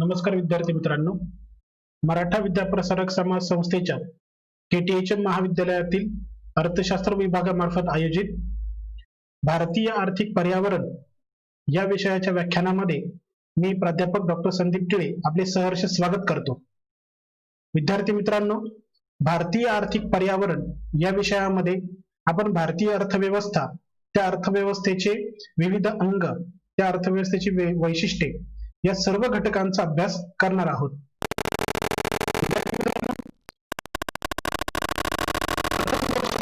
नमस्कार विद्यार्थी मित्रांनो, मराठा विद्याप्रसारक समाज संस्थेच्या KTHM महाविद्यालयातील अर्थशास्त्र विभागामार्फत आयोजित भारतीय आर्थिक पर्यावरण या विषयाच्या व्याख्यानामध्ये मी प्राध्यापक डॉक्टर संदीप टिळे आपले सहर्ष स्वागत करतो। विद्यार्थी मित्रांनो, भारतीय आर्थिक पर्यावरण या विषयामध्ये आपण भारतीय अर्थव्यवस्था, त्या अर्थव्यवस्थेचे विविध अंग, त्या अर्थव्यवस्थेची वैशिष्ट्ये या सर्व घटकांचा अभ्यास करणार आहोत।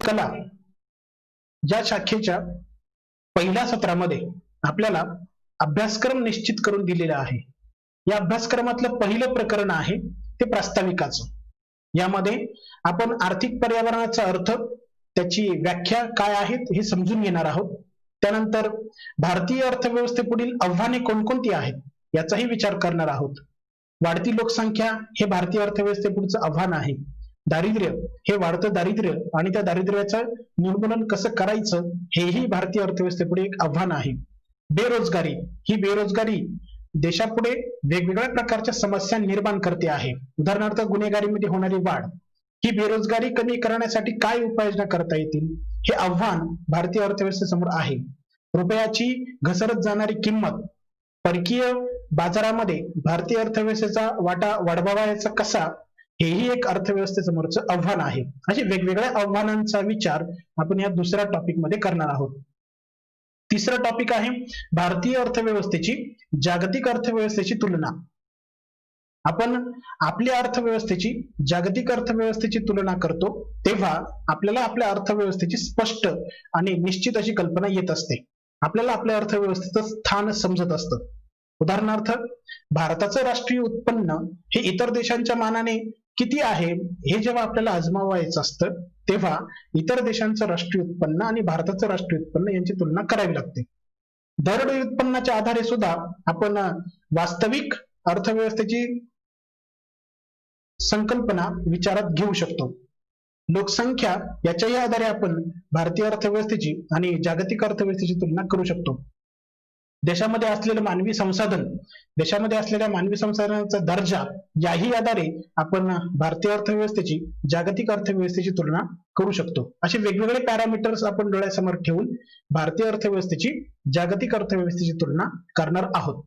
कला या शाखेच्या पहिल्या सत्रामध्ये आपल्याला अभ्यासक्रम निश्चित करून दिलेला आहे। या अभ्यासक्रमातलं पहिलं प्रकरण आहे ते प्रास्ताविकाचं। यामध्ये आपण आर्थिक पर्यावरणाचा अर्थ, त्याची व्याख्या काय आहेत हे समजून घेणार आहोत। त्यानंतर भारतीय अर्थव्यवस्थेपुढील आव्हाने कोणकोणती आहेत याचाही विचार करणार आहोत। वाढती लोकसंख्या हे भारतीय अर्थव्यवस्थेपुढचं आव्हान आहे। दारिद्र्य हे वाढतं दारिद्र्य आणि त्या दारिद्र्याचं निर्मूलन कसं करायचं हेही भारतीय अर्थव्यवस्थेपुढे एक आव्हान आहे। बेरोजगारी ही बेरोजगारी देशापुढे वेगवेगळ्या प्रकारच्या समस्या निर्माण करते आहे। उदाहरणार्थ गुन्हेगारीमध्ये होणारी वाढ, ही बेरोजगारी कमी करण्यासाठी काय उपाययोजना करता येतील हे आव्हान भारतीय अर्थव्यवस्थेसमोर आहे। रुपयाची घसरत जाणारी किंमत, परकीय बाजारामध्ये भारतीय अर्थव्यवस्थेचा वाटा वाढवायचा कसा, हेही एक अर्थव्यवस्थेसमोरचं आव्हान आहे। अशा वेगवेगळ्या आव्हानांचा विचार आपण या दुसऱ्या टॉपिक मध्ये करणार आहोत। तिसरं टॉपिक आहे भारतीय अर्थव्यवस्थेची जागतिक अर्थव्यवस्थेची तुलना। आपण आपल्या अर्थव्यवस्थेची जागतिक अर्थव्यवस्थेची तुलना करतो तेव्हा आपल्याला आपल्या अर्थव्यवस्थेची स्पष्ट आणि निश्चित अशी कल्पना येत असते। आपल्याला आपल्या अर्थव्यवस्थेचं स्थान समजत असतं। उदाहरणार्थ भारताचं राष्ट्रीय उत्पन्न हे इतर देशांच्या मानाने किती आहे हे जेव्हा आपल्याला आजमावायचं असतं तेव्हा इतर देशांचं राष्ट्रीय उत्पन्न आणि भारताचं राष्ट्रीय उत्पन्न यांची तुलना करावी लागते। दरडोई उत्पन्नाच्या आधारे सुद्धा आपण वास्तविक अर्थव्यवस्थेची संकल्पना विचारात घेऊ शकतो। लोकसंख्या याच्याही आधारे आपण भारतीय अर्थव्यवस्थेची आणि जागतिक अर्थव्यवस्थेची तुलना करू शकतो। देशामध्ये असलेलं मानवी संसाधन, देशामध्ये असलेल्या मानवी संसाधनाचा दर्जा याही आधारे आपण भारतीय अर्थव्यवस्थेची जागतिक अर्थव्यवस्थेची तुलना करू शकतो। असे वेगवेगळे पॅरामीटर्स आपण डोळ्यासमोर ठेवून भारतीय अर्थव्यवस्थेची जागतिक अर्थव्यवस्थेची तुलना करणार आहोत।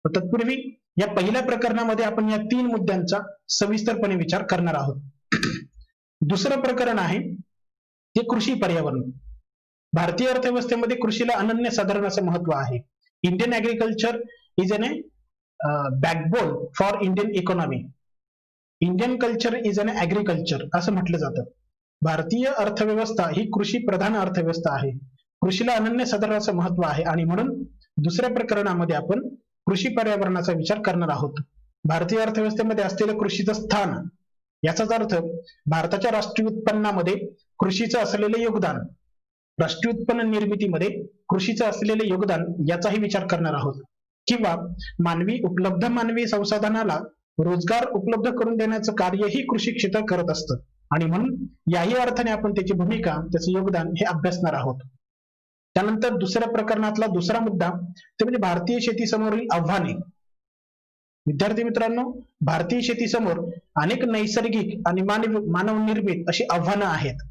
तत्पूर्वी या पहिल्या प्रकरणामध्ये आपण या तीन मुद्द्यांचा सविस्तरपणे विचार करणार आहोत। दुसरं प्रकरण आहे ते कृषी पर्यावरण। भारतीय अर्थव्यवस्थेमध्ये कृषीला अनन्यसाधारण असं महत्व आहे। Indian agriculture is an backbone for Indian economy. Indian culture is an agriculture असं म्हटलं जातं। भारतीय अर्थव्यवस्था ही कृषी प्रधान अर्थव्यवस्था आहे। कृषीला अनन्यसाधारण असं महत्व आहे आणि म्हणून दुसऱ्या प्रकरणामध्ये आपण कृषी पर्यावरणाचा विचार करणार आहोत। भारतीय अर्थव्यवस्थेमध्ये असलेलं कृषीचं स्थान, याचाच अर्थ भारताच्या राष्ट्रीय उत्पन्नामध्ये कृषीचं असलेलं योगदान, राष्ट्रीय उत्पन्न निर्मितीमध्ये कृषीचं असलेलं योगदान याचाही विचार करणार आहोत। किंवा उपलब्ध मानवी संसाधनाला रोजगार उपलब्ध करून देण्याचं कार्यही कृषी क्षेत्र करत असतं आणि म्हणून याही अर्थाने आपण त्याची भूमिका, त्याचं योगदान हे अभ्यासणार आहोत। त्यानंतर दुसऱ्या प्रकरणातला दुसरा मुद्दा ते म्हणजे भारतीय शेतीसमोरील आव्हाने। विद्यार्थी मित्रांनो, भारतीय शेतीसमोर अनेक नैसर्गिक आणि मानव निर्मित अशी आव्हानं आहेत।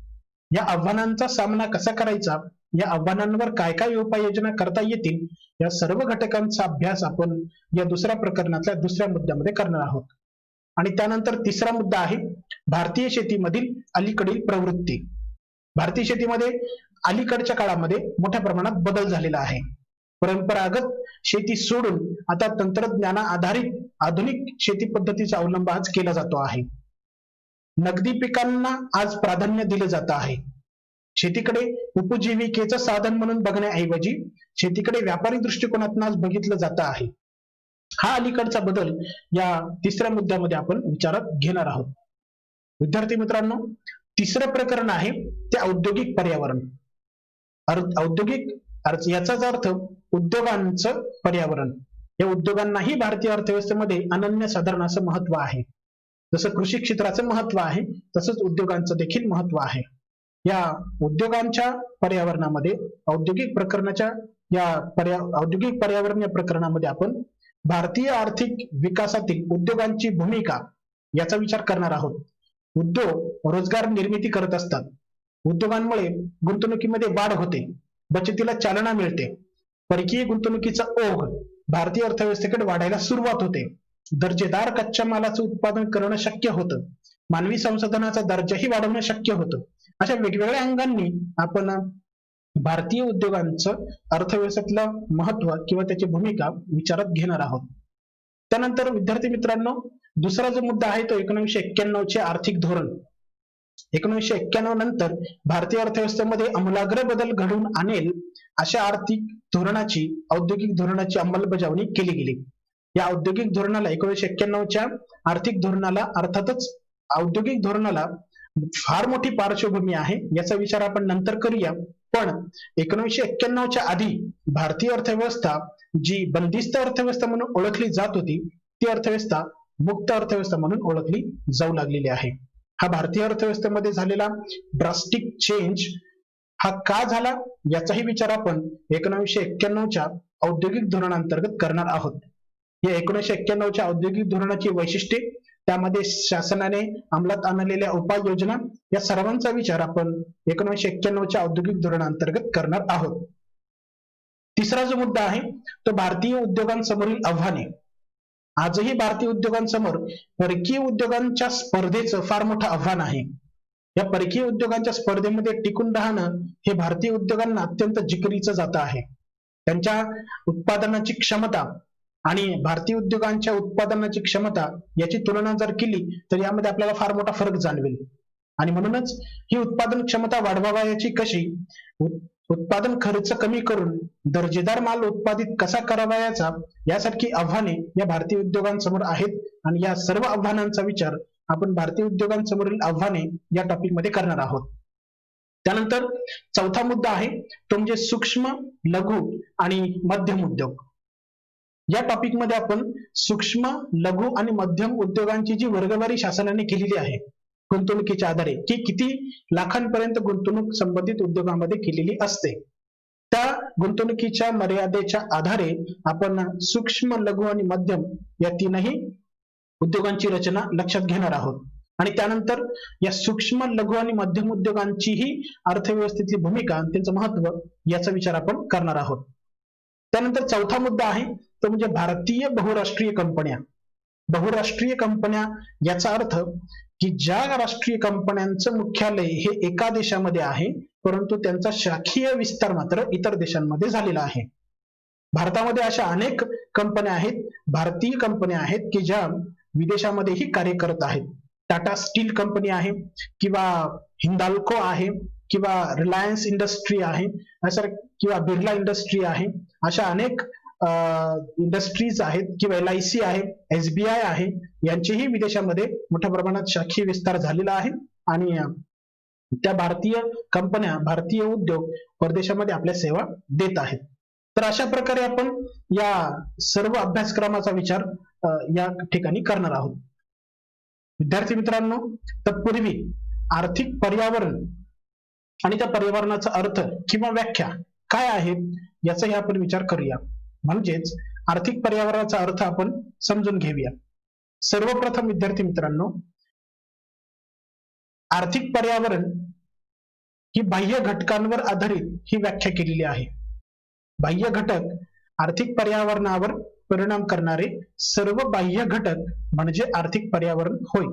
या आव्हानांचा सामना कसा करायचा, या आव्हानांवर काय काय उपाययोजना करता येतील, या सर्व घटकांचा अभ्यास आपण या दुसऱ्या प्रकरणातल्या दुसऱ्या मुद्द्यामध्ये करणार आहोत। आणि त्यानंतर तिसरा मुद्दा आहे भारतीय शेतीमधील अलीकडील प्रवृत्ती। भारतीय शेतीमध्ये अलीकडच्या काळामध्ये मोठ्या प्रमाणात बदल झालेला आहे। परंपरागत शेती सोडून आता तंत्रज्ञाना आधारित आधुनिक शेती पद्धतीचा अवलंब आज केला जातो आहे। नगदी पिकांना आज प्राधान्य दिले जात आहे। शेतीकडे उपजीविकेचं साधन म्हणून बघण्याऐवजी शेतीकडे व्यापारी दृष्टिकोनातून आज बघितलं जात आहे। हा अलीकडचा बदल या तिसऱ्या मुद्द्यामध्ये आपण विचारात घेणार आहोत। विद्यार्थी मित्रांनो, तिसरं प्रकरण आहे ते औद्योगिक पर्यावरण। औद्योगिक याचाच अर्थ उद्योगांचं पर्यावरण। या उद्योगांनाही भारतीय अर्थव्यवस्थेमध्ये अनन्यसाधारण असं महत्व आहे। जसं कृषी क्षेत्राचं महत्व आहे तसंच उद्योगांचं देखील महत्व आहे। या उद्योगांच्या पर्यावरणामध्ये औद्योगिक पर्यावरण या प्रकरणामध्ये आपण भारतीय आर्थिक विकासातील उद्योगांची भूमिका याचा विचार करणार आहोत. उद्योग रोजगार निर्मिती करत असतात. उद्योगांमुळे गुंतवणुकीमध्ये वाढ होते, बचतीला चालना मिळते, परकीय गुंतवणुकीचा ओघ भारतीय अर्थव्यवस्थेकडे वाढायला सुरुवात होते, दर्जेदार कच्च्या मालाचं उत्पादन करणं शक्य होतं, मानवी संसाधनाचा दर्जाही वाढवणं शक्य होतं. अशा वेगवेगळ्या अंगांनी आपण भारतीय उद्योगांचं अर्थव्यवस्थेतलं महत्व किंवा त्याची भूमिका विचारात घेणार आहोत. त्यानंतर विद्यार्थी मित्रांनो, दुसरा जो मुद्दा आहे तो 1991 चे आर्थिक धोरण. 1991 नंतर भारतीय अर्थव्यवस्थेमध्ये आमूलाग्र बदल घडवून आणेल अशा आर्थिक धोरणाची, औद्योगिक धोरणाची अंमलबजावणी केली गेली. या औद्योगिक धोरणाला 1991च्या आर्थिक धोरणाला, अर्थातच औद्योगिक धोरणाला फार मोठी पार्श्वभूमी आहे, याचा विचार आपण नंतर करूया. पण 1991च्या आधी भारतीय अर्थव्यवस्था जी बंदिस्त अर्थव्यवस्था म्हणून ओळखली जात होती, ती अर्थव्यवस्था मुक्त अर्थव्यवस्था म्हणून ओळखली जाऊ लागलेली आहे. हा भारतीय अर्थव्यवस्थेमध्ये झालेला ड्रास्टिक चेंज हा का झाला याचाही विचार आपण 1991च्या औद्योगिक धोरणांतर्गत करणार आहोत. या 1991च्या औद्योगिक धोरणाची वैशिष्ट्ये, त्यामध्ये शासनाने अंमलात आणलेल्या उपाययोजना, या सर्वांचा विचार आपण 1991च्या औद्योगिक धोरणांतर्गत करणार आहोत. तिसरा जो मुद्दा आहे तो भारतीय उद्योगांसमोरील आव्हाने. आजही भारतीय उद्योगांसमोर परकीय उद्योगांच्या स्पर्धेचं फार मोठं आव्हान आहे. या परकीय उद्योगांच्या स्पर्धेमध्ये टिकून राहणं हे भारतीय उद्योगांना अत्यंत जिकिरीचं जातं आहे. त्यांच्या उत्पादनाची क्षमता आणि भारतीय उद्योगांच्या उत्पादनाची क्षमता याची तुलना जर केली तर यामध्ये आपल्याला फार मोठा फरक जाणवेल. आणि म्हणूनच ही उत्पादन क्षमता वाढवायची कशी, उत्पादन खर्च कमी करून दर्जेदार माल उत्पादित कसा करावयाचा, यासारखी आव्हाने या भारतीय उद्योगांसमोर आहेत. आणि या सर्व आव्हानांचा विचार आपण भारतीय उद्योगांसमोरील आव्हाने या टॉपिक मध्ये करणार आहोत. त्यानंतर चौथा मुद्दा आहे तो म्हणजे सूक्ष्म, लघु आणि मध्यम उद्योग. या टॉपिक मध्ये आपण सूक्ष्म, लघु आणि मध्यम उद्योगांची जी वर्गवारी शासनाने केलेली आहे गुंतवणुकीच्या आधारे, की किती लाखांपर्यंत गुंतवणूक संबंधित उद्योगांमध्ये केलेली असते, त्या गुंतवणुकीच्या मर्यादेच्या आधारे आपण सूक्ष्म, लघु आणि मध्यम या तीनही उद्योगांची रचना लक्षात घेणार आहोत. आणि त्यानंतर या सूक्ष्म, लघु आणि मध्यम उद्योगांचीही अर्थव्यवस्थेतली भूमिका, त्यांचं महत्व याचा विचार आपण करणार आहोत. त्यानंतर चौथा मुद्दा आहे तो म्हणजे भारतीय बहुराष्ट्रीय कंपन्या. बहुराष्ट्रीय कंपन्या याचा अर्थ की ज्या राष्ट्रीय कंपन्यांचं मुख्यालय हे एका देशामध्ये आहे, परंतु त्यांचा शाखीय विस्तार मात्र इतर देशांमध्ये झालेला आहे. भारतामध्ये अशा अनेक कंपन्या आहेत, भारतीय कंपन्या आहेत की ज्या विदेशामध्येही कार्य करत आहेत. टाटा स्टील कंपनी आहे, किंवा हिंदाल्को आहे, किंवा रिलायन्स इंडस्ट्री आहे, किंवा बिर्ला इंडस्ट्री आहे. अशा अनेक इंडस्ट्रीज आहेत, किंवा LIC आहे, SBI आहे, यांचेही विदेशामध्ये मोठ्या प्रमाणात शाखीय विस्तार झालेला आहे. आणि त्या भारतीय कंपन्या, भारतीय उद्योग परदेशामध्ये आपल्या सेवा देत आहेत. तर अशा प्रकारे आपण या सर्व अभ्यासक्रमाचा विचार या ठिकाणी करणार आहोत. विद्यार्थी मित्रांनो, तत्पूर्वी आर्थिक पर्यावरण आणि त्या पर्यावरणाचा अर्थ किंवा व्याख्या काय आहेत याचाही आपण विचार करूया. म्हणजेच आर्थिक पर्यावरणाचा अर्थ आपण समजून घेऊया. सर्वप्रथम विद्यार्थी मित्रांनो, आर्थिक पर्यावरण ही बाह्य घटकांवर आधारित ही व्याख्या केलेली आहे. बाह्य घटक, आर्थिक पर्यावरणावर परिणाम करणारे सर्व बाह्य घटक म्हणजे आर्थिक पर्यावरण होय.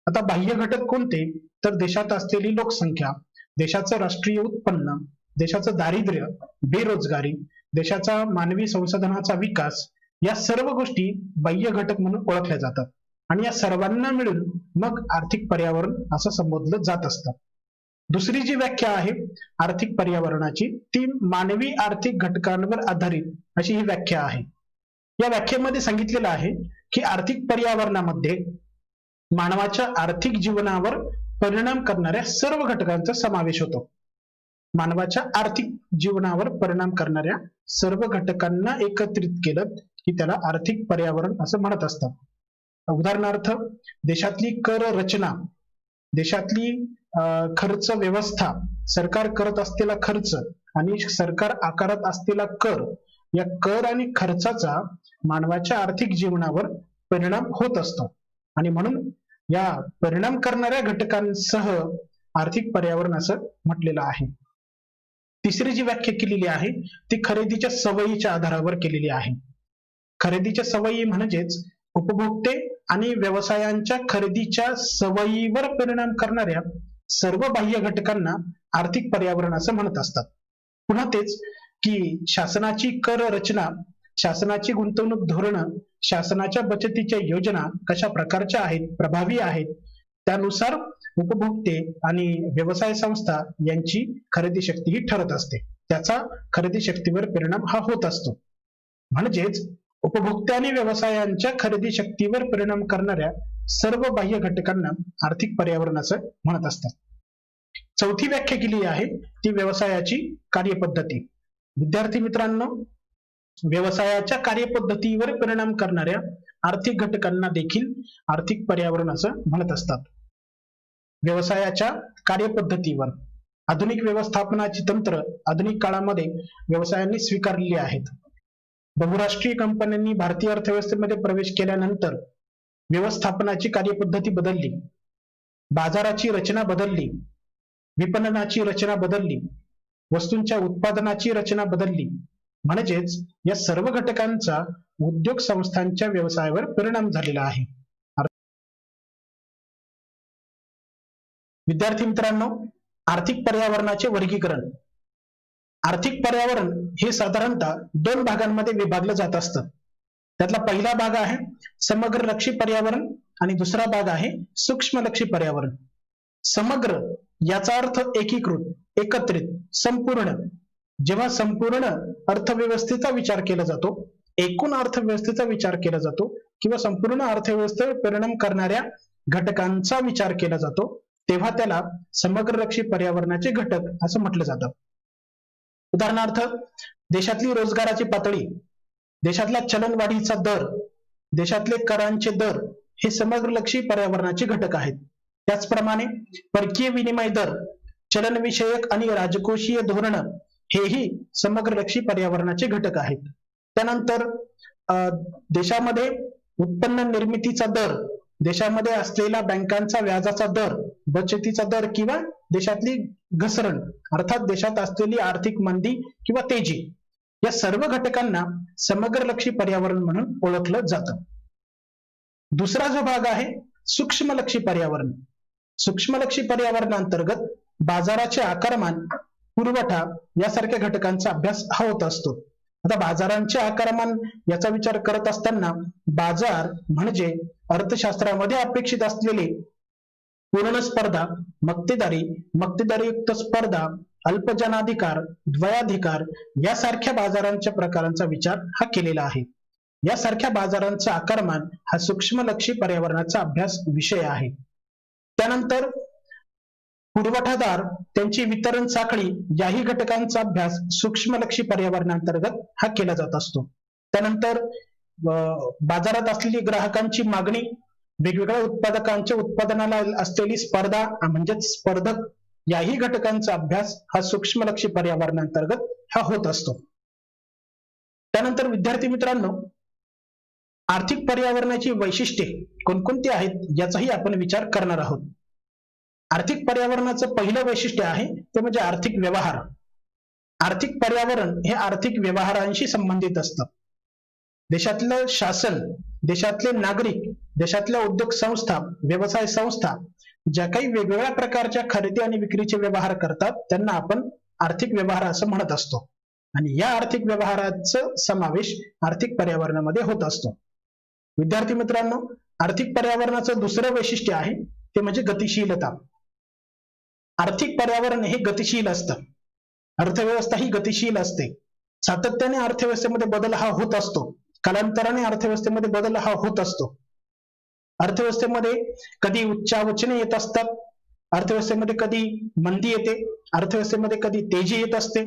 आता बाह्य घटक कोणते, तर देशात असलेली लोकसंख्या, देशाचं राष्ट्रीय उत्पन्न, देशाचं दारिद्र्य, बेरोजगारी, देशाचा मानवी संसाधनाचा विकास, या सर्व गोष्टी बाह्य घटक म्हणून ओळखल्या जातात. आणि या सर्वांना मिळून मग आर्थिक पर्यावरण असं संबोधलं जात असतं. दुसरी जी व्याख्या आहे आर्थिक पर्यावरणाची, ती मानवी आर्थिक घटकांवर आधारित अशी ही व्याख्या आहे. या व्याख्येमध्ये सांगितलेलं आहे की आर्थिक पर्यावरणामध्ये मानवाच्या आर्थिक जीवनावर परिणाम करणाऱ्या सर्व घटकांचा समावेश होतो. मानवाच्या आर्थिक जीवनावर परिणाम करणाऱ्या सर्व घटकांना एकत्रित केलं की त्याला आर्थिक पर्यावरण असं म्हणत असतात. उदाहरणार्थ, देशातली कर रचना, देशातली खर्च व्यवस्था, सरकार करत असलेला खर्च आणि सरकार आकारत असलेला कर, या कर आणि खर्चाचा मानवाच्या आर्थिक जीवनावर परिणाम होत असतो आणि म्हणून या परिणाम करणाऱ्या घटकांसह आर्थिक पर्यावरण असं म्हटलेलं आहे. तिसरी जी व्याख्या केलेली आहे ती खरेदीच्या सवयीच्या आधारावर केलेली आहे. खरेदीच्या सवयी म्हणजेच उपभोक्ते आणि व्यवसायांच्या खरेदीच्या सवयीवर परिणाम करणाऱ्या सर्व बाह्य घटकांना आर्थिक पर्यावरण असं म्हणत असतात. पुन्हा तेच की शासनाची कर रचना, शासनाची गुंतवणूक धोरणं, शासनाच्या बचतीच्या योजना कशा प्रकारच्या आहेत, प्रभावी आहेत, त्यानुसार उपभोक्ते आणि व्यवसाय संस्था यांची खरेदी शक्ती ही ठरत असते. त्याचा खरेदी शक्तीवर परिणाम हा होत असतो. म्हणजेच उपभोक्ते आणि व्यवसायांच्या खरेदी शक्तीवर परिणाम करणाऱ्या सर्व बाह्य घटकांना आर्थिक पर्यावरण असं म्हणत असतात. चौथी व्याख्या केली आहे ती व्यवसायाची कार्यपद्धती. विद्यार्थी मित्रांनो, व्यवसायाच्या कार्यपद्धतीवर परिणाम करणाऱ्या आर्थिक घटकांना देखील आर्थिक पर्यावरण असं म्हणत असतात. व्यवसायाच्या कार्यपद्धतीवर आधुनिक व्यवस्थापनाची तंत्र आधुनिक काळामध्ये व्यवसायांनी स्वीकारलेली आहेत. बहुराष्ट्रीय कंपन्यांनी भारतीय अर्थव्यवस्थेमध्ये प्रवेश केल्यानंतर व्यवस्थापनाची कार्यपद्धती बदलली, बाजाराची रचना बदलली, विपणनाची रचना बदलली, वस्तूंच्या उत्पादनाची रचना बदलली. म्हणजेच या सर्व घटकांचा उद्योग संस्थांच्या व्यवसायावर परिणाम झालेला आहे. विद्यार्थी मित्रांनो, आर्थिक पर्यावरणाचे वर्गीकरण. आर्थिक पर्यावरण हे साधारणतः दोन भागांमध्ये विभागलं जात असतं. त्यातला पहिला भाग आहे समग्रलक्षी पर्यावरण आणि दुसरा भाग आहे सूक्ष्मलक्षी पर्यावरण. समग्र याचा अर्थ एकीकृत, एकत्रित, संपूर्ण. जेव्हा संपूर्ण अर्थव्यवस्थेचा विचार केला जातो, एकूण अर्थव्यवस्थेचा विचार केला जातो किंवा संपूर्ण अर्थव्यवस्थेवर परिणाम करणाऱ्या घटकांचा विचार केला जातो, तेव्हा त्याला समग्रलक्षी पर्यावरणाचे घटक असं म्हटलं जातं. उदाहरणार्थ, देशातली रोजगाराची पातळी, देशातला चलनवाढीचा दर, देशातले करांचे दर हे समग्रलक्षी पर्यावरणाचे घटक आहेत. त्याचप्रमाणे परकीय विनिमय दर, चलनविषयक आणि राजकोषीय धोरण हेही समग्रलक्षी पर्यावरणाचे घटक आहेत. त्यानंतर देशामध्ये उत्पन्न निर्मितीचा दर, देशामध्ये असलेला बँकांचा व्याजाचा दर, बचतीचा दर किंवा देशातली घसरण अर्थात देशात असलेली आर्थिक मंदी किंवा तेजी, या सर्व घटकांना समग्रलक्षी पर्यावरण म्हणून ओळखलं जातं. दुसरा जो भाग आहे सूक्ष्मलक्षी पर्यावरण. सूक्ष्मलक्षी पर्यावरणाअंतर्गत बाजाराचे आकारमान, पुरवठा यासारख्या घटकांचा अभ्यास हा होत असतो. आता बाजारांचे आकारमान याचा विचार करत असताना बाजार म्हणजे अर्थशास्त्रामध्ये अपेक्षित असलेले पूर्ण स्पर्धा, मक्तेदारीयुक्त स्पर्धा, अल्पजनाधिकार, द्वयाधिकार यासारख्या बाजारांच्या प्रकारांचा विचार हा केलेला आहे. यासारख्या बाजारांचा आकारमान हा सूक्ष्मलक्षी पर्यावरणाचा अभ्यास विषय आहे. त्यानंतर पुरवठादार, त्यांची वितरण साखळी याही घटकांचा अभ्यास सूक्ष्मलक्षी पर्यावरणाअंतर्गत हा केला जात असतो. त्यानंतर बाजारात असलेली ग्राहकांची मागणी, वेगवेगळ्या उत्पादकांच्या उत्पादनाला असलेली स्पर्धा म्हणजेच स्पर्धक, याही घटकांचा अभ्यास हा सूक्ष्मलक्षी पर्यावरणाअंतर्गत हा होत असतो. त्यानंतर विद्यार्थी मित्रांनो, आर्थिक पर्यावरणाची वैशिष्ट्ये कोणकोणती आहेत याचाही आपण विचार करणार आहोत. आर्थिक पर्यावरणाचं पहिलं वैशिष्ट्य आहे ते म्हणजे आर्थिक व्यवहार. आर्थिक पर्यावरण हे आर्थिक व्यवहारांशी संबंधित असतं. देशातलं शासन, देशातले नागरिक, देशातल्या उद्योग संस्था, व्यवसाय संस्था ज्या काही वेगवेगळ्या प्रकारच्या खरेदी आणि विक्रीचे व्यवहार करतात त्यांना आपण आर्थिक व्यवहार असं म्हणत असतो. आणि या आर्थिक व्यवहाराचा समावेश आर्थिक पर्यावरणामध्ये होत असतो. विद्यार्थी मित्रांनो, आर्थिक पर्यावरणाचं दुसरं वैशिष्ट्य आहे ते म्हणजे गतिशीलता. आर्थिक पर्यावरण हे गतिशील असतं. अर्थव्यवस्था ही गतिशील असते. सातत्याने अर्थव्यवस्थेमध्ये बदल हा होत असतो. कालांतराने अर्थव्यवस्थेमध्ये बदल हा होत असतो. अर्थव्यवस्थेमध्ये कधी उच्चावचने येत असतात, अर्थव्यवस्थेमध्ये कधी मंदी येते, अर्थव्यवस्थेमध्ये कधी तेजी येत असते.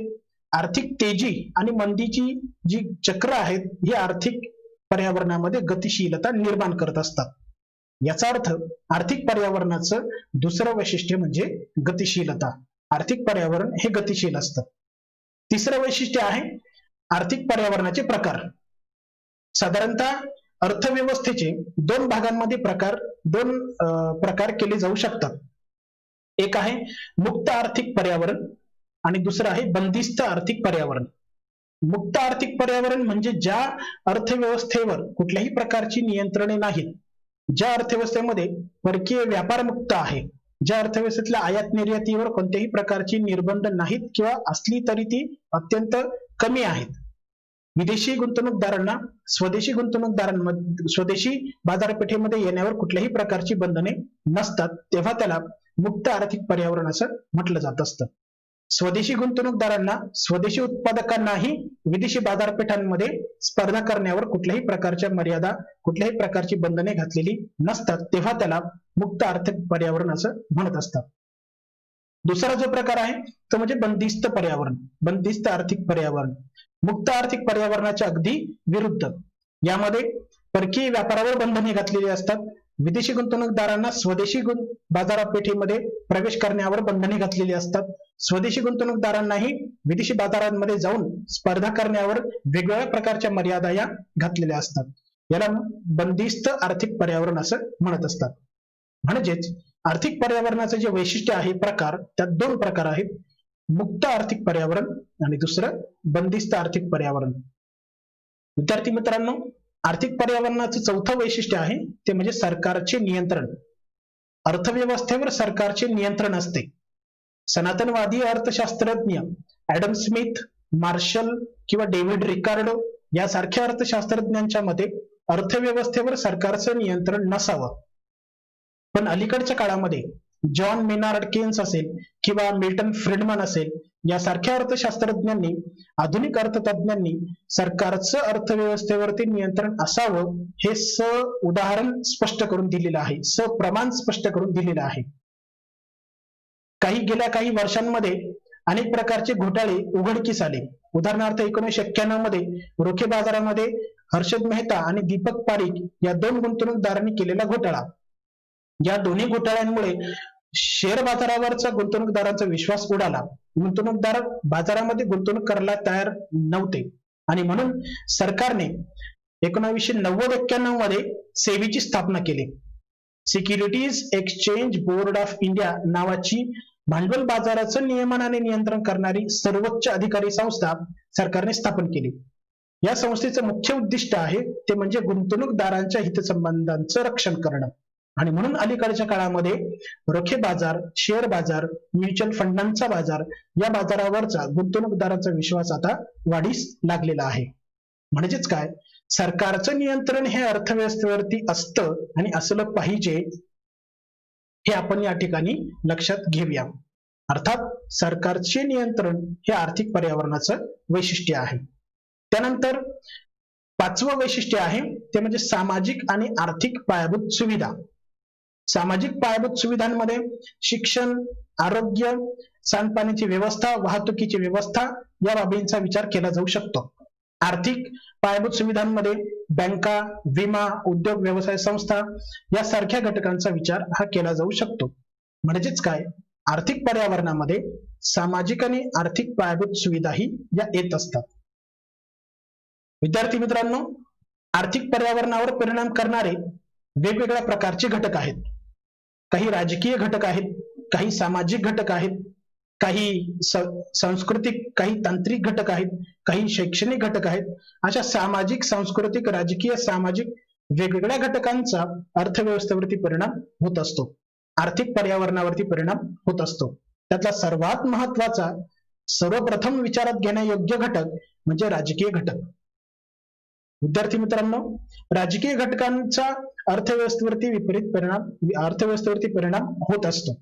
आर्थिक तेजी आणि मंदीची जी चक्र आहेत ही आर्थिक पर्यावरणामध्ये गतिशीलता निर्माण करत असतात. याचा अर्थ आर्थिक पर्यावरणाचं दुसरं वैशिष्ट्य म्हणजे गतिशीलता. आर्थिक पर्यावरण हे गतिशील असतं. तिसरं वैशिष्ट्य आहे आर्थिक पर्यावरणाचे प्रकार. साधारणतः अर्थव्यवस्थेचे दोन भागांमध्ये दोन प्रकार केले जाऊ शकतात. एक आहे मुक्त आर्थिक पर्यावरण आणि दुसरं आहे बंदिस्त आर्थिक पर्यावरण. मुक्त आर्थिक पर्यावरण म्हणजे ज्या अर्थव्यवस्थेवर कुठल्याही प्रकारची नियंत्रणे नाहीत, ज्या अर्थव्यवस्थेमध्ये परकीय व्यापार मुक्त आहे, ज्या अर्थव्यवस्थेतल्या आयात निर्यातीवर कोणत्याही प्रकारची निर्बंध नाहीत किंवा असली तरी ती अत्यंत कमी आहेत. विदेशी गुंतवणूकदारांना स्वदेशी बाजारपेठेमध्ये येण्यावर कुठल्याही प्रकारची बंधने नसतात, तेव्हा त्याला मुक्त आर्थिक पर्यावरण असं म्हटलं जात असतं. स्वदेशी गुंतवणूकदारांना स्वदेशी उत्पादकांनाही विदेशी बाजारपेठांमध्ये स्पर्धा करण्यावर कुठल्याही प्रकारच्या मर्यादा, कुठल्याही प्रकारची बंधने घातलेली नसतात, तेव्हा त्याला मुक्त आर्थिक पर्यावरण असं म्हणत असतात. दुसरा जो प्रकार आहे तो म्हणजे बंदिस्त पर्यावरण, बंदिस्त आर्थिक पर्यावरण. मुक्त आर्थिक पर्यावरणाच्या अगदी विरुद्ध. यामध्ये परकीय व्यापारावर बंधने घातलेली असतात, विदेशी गुंतवणूकदारांना स्वदेशी बाजारपेठेमध्ये प्रवेश करण्यावर बंधने घातलेली असतात, स्वदेशी गुंतवणूकदारांनाही विदेशी बाजारांमध्ये जाऊन स्पर्धा करण्यावर वेगवेगळ्या प्रकारच्या मर्यादा या घातलेल्या असतात. याला बंदिस्त आर्थिक पर्यावरण असं म्हणत असतात. म्हणजेच आर्थिक पर्यावरणाचे जे वैशिष्ट्य आहे प्रकार, त्यात दोन प्रकार आहेत, मुक्त आर्थिक पर्यावरण आणि दुसरं बंदिस्त आर्थिक पर्यावरण. विद्यार्थी मित्रांनो, आर्थिक पर्यावरणाचं चौथं वैशिष्ट्य आहे ते म्हणजे सरकारचे नियंत्रण. अर्थव्यवस्थेवर सरकारचे नियंत्रण असते. सनातनवादी अर्थशास्त्रज्ञ ऍडम स्मिथ, मार्शल किंवा डेव्हिड रिकार्डो यासारख्या अर्थशास्त्रज्ञांच्या मते अर्थव्यवस्थेवर सरकारचं नियंत्रण नसावं. पण अलीकडच्या काळामध्ये जॉन मेनार्ड केन्स असेल किंवा मिल्टन फ्रीडमन असेल यासारख्या अर्थशास्त्रज्ञांनी, आधुनिक अर्थतज्ञांनी सरकारचं अर्थव्यवस्थेवरती नियंत्रण असावं हे उदाहरण स्पष्ट करून दिलेलं आहे, प्रमाण स्पष्ट करून दिलेलं आहे. गेल्या काही वर्षांमध्ये अनेक प्रकारचे घोटाळे उघडकीस आले. उदाहरणार्थ 1991 मध्ये रोखे बाजारामध्ये हर्षद मेहता आणि दीपक पारेख या दोन गुंतवणूकदारांनी केलेला घोटाळा. या दोन्ही घोटाळ्यांमुळे शेअर बाजारावरचा गुंतवणूकदारांचा विश्वास उडाला. गुंतवणूकदार बाजारामध्ये गुंतवणूक करायला तयार नव्हते आणि म्हणून सरकारने 1990-91 मध्ये सेबीची स्थापना केली. Securities exchange board of India नावाची भांडवल बाजाराचं नियमन आणि नियंत्रण करणारी सर्वोच्च अधिकारी संस्था सरकारने स्थापन केली. या संस्थेचं मुख्य उद्दिष्ट आहे ते म्हणजे गुंतवणूकदारांच्या हितसंबंधांचं रक्षण करणं. आणि म्हणून अलीकडच्या काळामध्ये रोखे बाजार, शेअर बाजार, म्युच्युअल फंडांचा बाजार या बाजारावरचा गुंतवणूकदारांचा विश्वास आता वाढीस लागलेला आहे. म्हणजेच काय, सरकारचं नियंत्रण हे अर्थव्यवस्थेवरती असतं आणि असलं पाहिजे हे आपण या ठिकाणी लक्षात घेऊया. अर्थात सरकारचे नियंत्रण हे आर्थिक पर्यावरणाचं वैशिष्ट्य आहे. त्यानंतर पाचवं वैशिष्ट्य आहे ते म्हणजे सामाजिक आणि आर्थिक पायाभूत सुविधा. सामाजिक पायाभूत सुविधांमध्ये शिक्षण, आरोग्य, सांडपाण्याची व्यवस्था, वाहतुकीची व्यवस्था या बाबींचा विचार केला जाऊ शकतो. आर्थिक पायाभूत सुविधांमध्ये बँका, विमा, उद्योग व्यवसाय संस्था यासारख्या घटकांचा विचार हा केला जाऊ शकतो. म्हणजेच काय, आर्थिक पर्यावरणामध्ये सामाजिक आणि आर्थिक पायाभूत सुविधाही या येत असतात. विद्यार्थी मित्रांनो, आर्थिक पर्यावरणावर परिणाम करणारे वेगवेगळ्या प्रकारचे घटक आहेत. काही राजकीय घटक आहेत, काही सामाजिक घटक आहेत, काही सांस्कृतिक, काही तांत्रिक घटक आहेत, काही शैक्षणिक घटक आहेत. अशा सामाजिक, सांस्कृतिक, राजकीय, सामाजिक वेगवेगळ्या घटकांचा अर्थव्यवस्थेवरती परिणाम होत असतो, आर्थिक पर्यावरणावरती परिणाम होत असतो. त्यातला सर्वात महत्वाचा, सर्वप्रथम विचारात घेण्यायोग्य घटक म्हणजे राजकीय घटक. विद्यार्थी मित्रांनो, राजकीय घटकांचा अर्थव्यवस्थेवरती परिणाम होत असतो.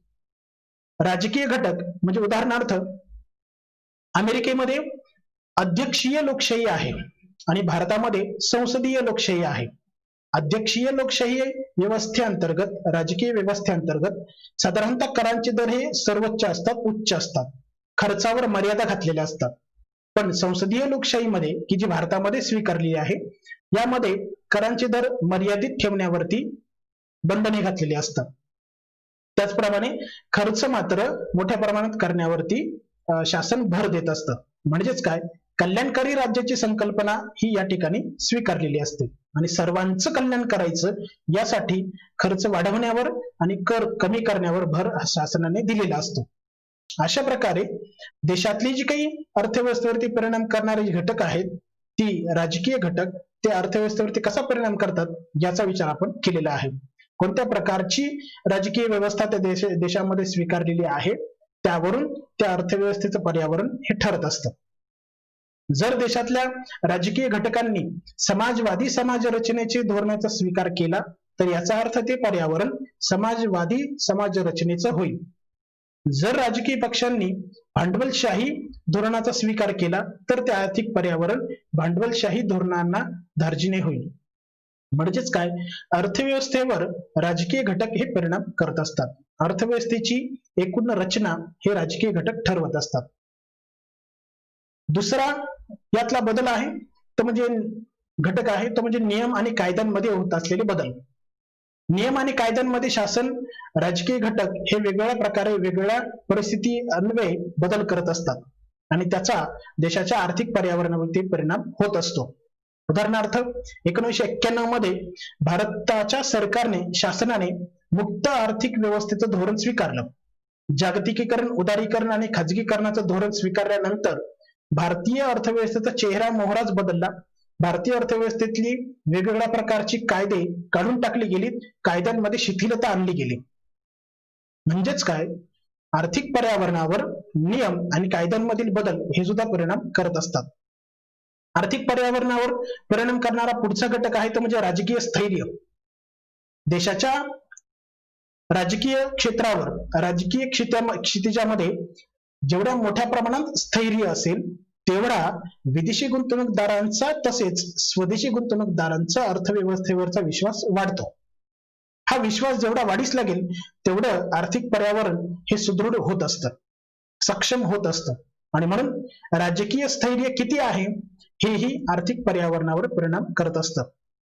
राजकीय घटक म्हणजे उदाहरणार्थ अमेरिकेमध्ये अध्यक्षीय लोकशाही आहे आणि भारतामध्ये संसदीय लोकशाही आहे. अध्यक्षीय लोकशाही व्यवस्थेअंतर्गत, राजकीय व्यवस्थेअंतर्गत साधारणतः करांचे दर हे सर्वोच्च असतात, उच्च असतात, खर्चावर मर्यादा घातलेल्या असतात. पण संसदीय लोकशाहीमध्ये, की जी भारतामध्ये स्वीकारलेली आहे, यामध्ये करांचे दर मर्यादित ठेवण्यावरती बंधने घातलेली असतात. त्याचप्रमाणे खर्च मात्र मोठ्या प्रमाणात करण्यावरती शासन भर देत असतं. म्हणजेच काय, कल्याणकारी राज्याची संकल्पना ही या ठिकाणी स्वीकारलेली असते आणि सर्वांचं कल्याण करायचं यासाठी खर्च वाढवण्यावर आणि कर कमी करण्यावर भर शासनाने दिलेला असतो. अशा प्रकारे देशातली जी काही अर्थव्यवस्थेवरती परिणाम करणारे घटक आहेत ती राजकीय घटक ते अर्थव्यवस्थेवरती कसा परिणाम करतात याचा विचार आपण केलेला आहे. कोणत्या प्रकारची राजकीय व्यवस्था त्या देशामध्ये स्वीकारलेली आहे त्यावरून त्या अर्थव्यवस्थेचं पर्यावरण हे ठरत असतं. जर देशातल्या राजकीय घटकांनी समाजवादी समाज रचनेचे धोरणाचा स्वीकार केला तर याचा अर्थ ते पर्यावरण समाजवादी समाज रचनेचं होईल. जर राजकीय पक्षांनी भांडवलशाही धोरणाचा स्वीकार केला तर ते आर्थिक पर्यावरण भांडवलशाही धोरणांना धार्जिणे होईल. म्हणजेच काय, अर्थव्यवस्थेवर राजकीय घटक हे परिणाम करत असतात. अर्थव्यवस्थेची एकूण रचना हे राजकीय घटक ठरवत असतात. दुसरा यातला बदल आहे तो म्हणजे घटक आहे तो म्हणजे नियम आणि कायद्यांमध्ये होत असलेले बदल. नियम आणि कायद्यांमध्ये शासन राजकीय घटक हे वेगवेगळ्या प्रकारे वेगवेगळ्या परिस्थिती अन्वये बदल करत असतात आणि त्याचा देशाच्या आर्थिक पर्यावरणावरती परिणाम होत असतो. उदाहरणार्थ 1991 मध्ये भारताच्या शासनाने मुक्त आर्थिक व्यवस्थेचं धोरण स्वीकारलं. जागतिकीकरण, उदारीकरण आणि खाजगीकरणाचं धोरण स्वीकारल्यानंतर भारतीय अर्थव्यवस्थेचा चेहरा मोहराच बदलला. भारतीय अर्थव्यवस्थेतली वेगवेगळ्या प्रकारची कायदे काढून टाकली गेली, कायद्यांमध्ये शिथिलता आणली गेली. म्हणजेच काय, आर्थिक पर्यावरणावर नियम आणि कायद्यांमधील बदल हे सुद्धा परिणाम करत असतात. आर्थिक पर्यावरणावर परिणाम करणारा पुढचा घटक आहे तो म्हणजे राजकीय स्थैर्य. देशाच्या राजकीय क्षेत्रावर, राजकीय क्षितिजामध्ये जेवढ्या मोठ्या प्रमाणात स्थैर्य असेल तेवढा विदेशी गुंतवणूकदारांचा तसेच स्वदेशी गुंतवणूकदारांचा अर्थव्यवस्थेवरचा विश्वास वाढतो. हा विश्वास जेवढा वाढीस लागेल तेवढं आर्थिक पर्यावरण हे सुदृढ होत असतं, सक्षम होत असतं आणि म्हणून राजकीय स्थैर्य किती आहे हेही आर्थिक पर्यावरणावर परिणाम करत असतं.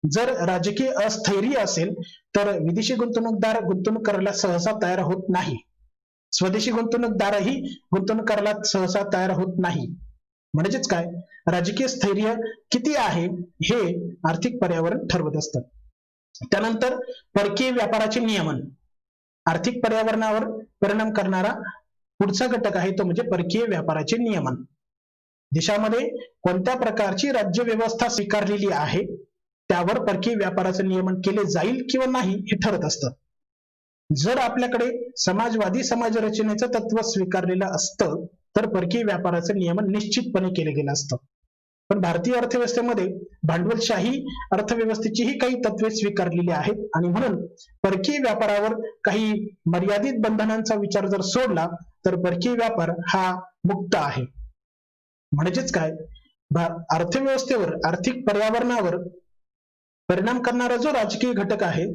जर राजकीय अस्थैर्य असेल तर विदेशी गुंतवणूकदार गुंतवणूक करायला सहसा तयार होत नाही. स्वदेशी गुंतवणूकदारही गुंतवणूक करायला सहसा तयार होत नाही. म्हणजेच काय, राजकीय स्थैर्य किती आहे हे आर्थिक पर्यावरण ठरवत असतं. त्यानंतर परकीय व्यापाराचे नियमन. आर्थिक पर्यावरणावर परिणाम करणारा पुढचा घटक आहे तो म्हणजे परकीय व्यापाराचे नियमन. देशामध्ये कोणत्या प्रकारची राज्य व्यवस्था स्वीकारलेली आहे त्यावर परकीय व्यापाराचे नियमन केले जाईल किंवा नाही हे ठरत असतं. जर आपल्याकडे समाजवादी समाज रचनेचं तत्व स्वीकारलेलं असतं तर परकीय व्यापाराचं नियमन निश्चितपणे केले गेलं असतं. पण भारतीय अर्थव्यवस्थेमध्ये भांडवलशाही अर्थव्यवस्थेचीही काही तत्वे स्वीकारलेली आहेत आणि म्हणून परकीय व्यापारावर काही मर्यादित बंधनांचा विचार जर सोडला तर परकीय व्यापार हा मुक्त आहे. म्हणजेच काय, अर्थव्यवस्थेवर, आर्थिक पर्यावरणावर परिणाम करणारा जो राजकीय घटक आहे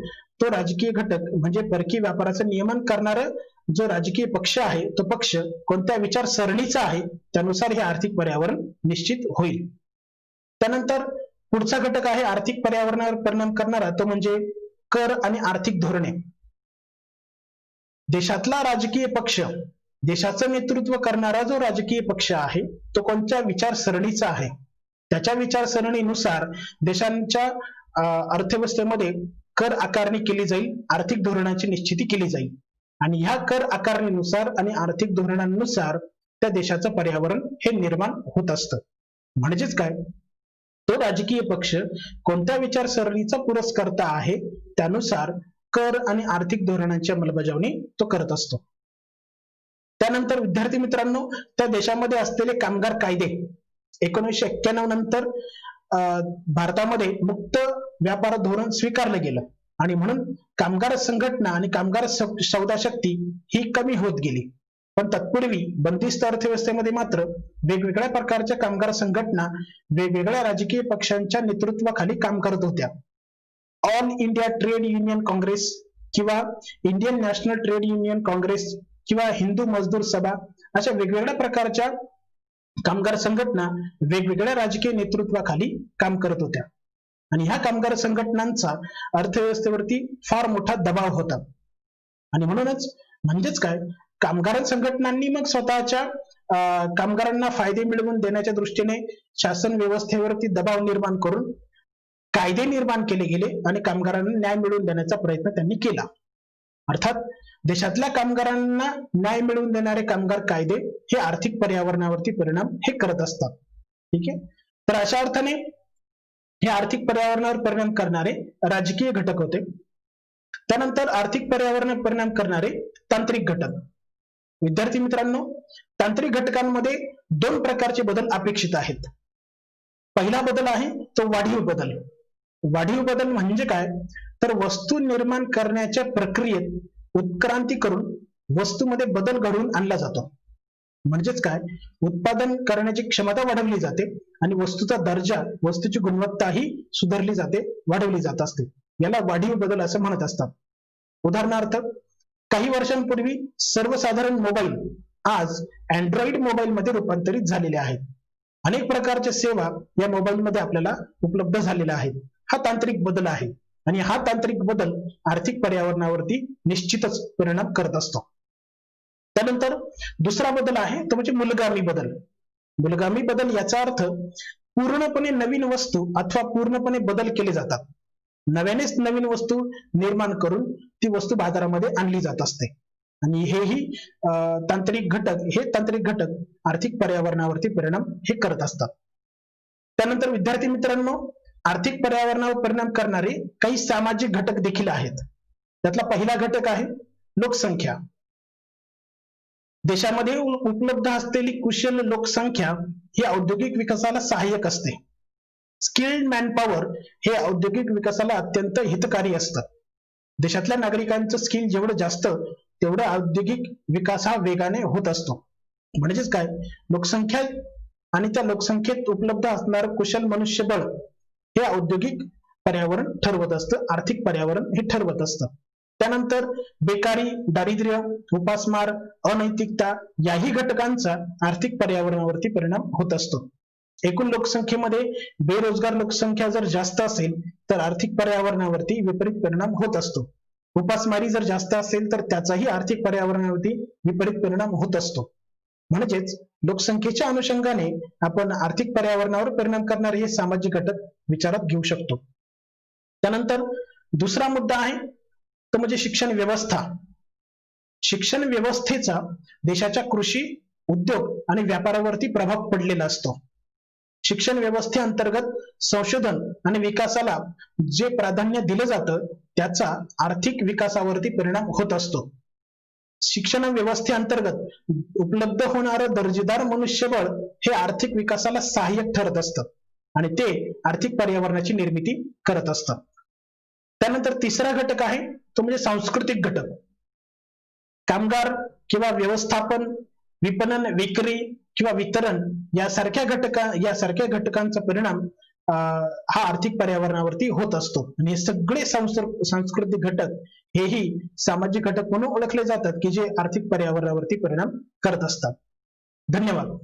तो राजकीय घटक म्हणजे परकीय व्यापाराचं नियमन करणारा जो राजकीय पक्ष आहे तो पक्ष कोणत्या विचारसरणीचा आहे त्यानुसार हे आर्थिक पर्यावरण निश्चित होईल. त्यानंतर पुढचा घटक आहे आर्थिक पर्यावरणावर परिणाम करणारा तो म्हणजे कर आणि आर्थिक धोरणे. देशातला राजकीय पक्ष, देशाचं नेतृत्व करणारा जो राजकीय पक्ष आहे तो कोणत्या विचारसरणीचा आहे त्याच्या विचारसरणीनुसार देशांच्या अर्थव्यवस्थेमध्ये कर आकारणी केली जाईल, आर्थिक धोरणाची निश्चिती केली जाईल आणि ह्या कर आकारणीनुसार आणि आर्थिक धोरणांनुसार त्या देशाचं पर्यावरण हे निर्माण होत असतं. म्हणजेच काय, तो राजकीय पक्ष कोणत्या विचारसरणीचा पुरस्कर्ता आहे त्यानुसार कर आणि आर्थिक धोरणांची अंमलबजावणी तो करत असतो. त्यानंतर विद्यार्थी मित्रांनो, त्या देशामध्ये असलेले कामगार कायदे 1991 नंतर भारतामध्ये मुक्त व्यापार धोरण स्वीकारलं गेलं आणि म्हणून कामगार संघटना आणि कामगार सौदा शक्ती ही कमी होत गेली. पण तत्पूर्वी बंदिस्त अर्थव्यवस्थेमध्ये मात्र वेगवेगळ्या प्रकारच्या कामगार संघटना वेगवेगळ्या राजकीय पक्षांच्या नेतृत्वाखाली काम करत होत्या. All India Trade Union Congress किंवा Indian National Trade Union Congress किंवा हिंदू मजदूर सभा अशा वेगवेगळ्या प्रकारच्या कामगार संघटना वेगवेगळ्या राजकीय नेतृत्वाखाली काम करत होत्या आणि ह्या कामगार संघटनांचा अर्थव्यवस्थेवरती फार मोठा दबाव होता आणि म्हणजेच काय, कामगार संघटनांनी मग स्वतःच्या कामगारांना फायदे मिळवून देण्याच्या दृष्टीने शासन व्यवस्थेवरती दबाव निर्माण करून कायदे निर्माण केले गेले आणि कामगारांना न्याय मिळवून देण्याचा प्रयत्न त्यांनी केला. अर्थात देशातल्या कामगारांना न्याय मिळवून देणारे कामगार कायदे हे आर्थिक पर्यावरणावरती परिणाम हे करत असतात. ठीक आहे. तर अशा अर्थाने हे आर्थिक पर्यावरणावर परिणाम करणारे राजकीय घटक होते. त्यानंतर आर्थिक पर्यावरणावर परिणाम करणारे तांत्रिक घटक. विद्यार्थी मित्रांनो, तांत्रिक घटकांमध्ये 2 प्रकारचे बदल अपेक्षित आहेत. पहिला बदल आहे तो वाढीव बदल. वाढीव बदल म्हणजे काय, तर वस्तू निर्माण करण्याच्या प्रक्रियेत उत्क्रांती करून वस्तूमध्ये बदल घडवून आणला जातो. म्हणजेच काय, उत्पादन करण्याची क्षमता वाढवली जाते आणि वस्तूचा दर्जा, वस्तूची गुणवत्ताही सुधारली जाते, वाढवली जात असते. याला वाढीव बदल असं म्हणत असतात. उदाहरणार्थ, काही वर्षांपूर्वी सर्वसाधारण मोबाईल आज अँड्रॉइड मोबाईल मध्ये रूपांतरित झालेले आहेत. अनेक प्रकारच्या सेवा या मोबाईल मध्ये आपल्याला उपलब्ध झालेल्या आहेत. हा तांत्रिक बदल आहे आणि हा तांत्रिक बदल आर्थिक पर्यावरणावरती निश्चितच परिणाम करत असतो. त्यानंतर दुसरा बदल आहे तो म्हणजे मूलगामी बदल. मूलगामी बदल याचा अर्थ पूर्णपणे नवीन वस्तू अथवा पूर्णपणे बदल केले जातात. नव्यानेच नवीन वस्तू निर्माण करून ती वस्तू बाजारामध्ये आणली जात असते आणि हेही तांत्रिक घटक आर्थिक पर्यावरणावरती परिणाम हे करत असतात. त्यानंतर विद्यार्थी मित्रांनो, आर्थिक पर्यावरणावर परिणाम करणारे काही सामाजिक घटक देखील आहेत. त्यातला पहिला घटक आहे लोकसंख्या. देशामध्ये उपलब्ध असलेली कुशल लोकसंख्या ही औद्योगिक विकासाला सहाय्यक असते. स्किल्ड मॅनपॉवर हे औद्योगिक विकासाला अत्यंत हितकारी असतं. देशातल्या नागरिकांचं स्किल जेवढं जास्त तेवढं औद्योगिक विकास हा वेगाने होत असतो. म्हणजेच काय, लोकसंख्या आणि त्या लोकसंख्येत उपलब्ध असणारं कुशल मनुष्यबळ हे औद्योगिक पर्यावरण ठरवत असतं, आर्थिक पर्यावरण हे ठरवत असतं. त्यानंतर बेकारी, दारिद्र्य, उपासमार, अनैतिकता याही घटकांचा आर्थिक पर्यावरणावरती परिणाम होत असतो. एकूण लोकसंख्येमध्ये बेरोजगार लोकसंख्या जर जास्त असेल तर आर्थिक पर्यावरणावरती विपरीत परिणाम होत असतो. उपासमारी जर जास्त असेल तर त्याचाही आर्थिक पर्यावरणावरती विपरीत परिणाम होत असतो. म्हणजेच लोकसंख्येच्या अनुषंगाने आपण आर्थिक पर्यावरणावर परिणाम करणारे हे सामाजिक घटक विचारात घेऊ शकतो. त्यानंतर दुसरा मुद्दा आहे तो म्हणजे शिक्षण व्यवस्था. शिक्षण व्यवस्थेचा देशाच्या कृषी, उद्योग आणि व्यापारावरती प्रभाव पडलेला असतो. शिक्षण व्यवस्थेअंतर्गत संशोधन आणि विकासाला जे प्राधान्य दिलं जातं त्याचा आर्थिक विकासावरती परिणाम होत असतो. शिक्षण व्यवस्थेअंतर्गत उपलब्ध होणारं दर्जेदार मनुष्यबळ हे आर्थिक विकासाला सहाय्यक ठरत असतं आणि ते आर्थिक पर्यावरणाची निर्मिती करत असतात. त्यानंतर तिसरा घटक आहे तो म्हणजे सांस्कृतिक घटक. कामगार किंवा व्यवस्थापन, विपणन, विक्री किंवा वितरण यासारख्या घटकांचा परिणाम हा आर्थिक पर्यावरणावरती होत असतो आणि हे सगळे सांस्कृतिक घटक हेही सामाजिक घटक म्हणून ओळखले जातात की जे आर्थिक पर्यावरणावरती परिणाम करत असतात. धन्यवाद.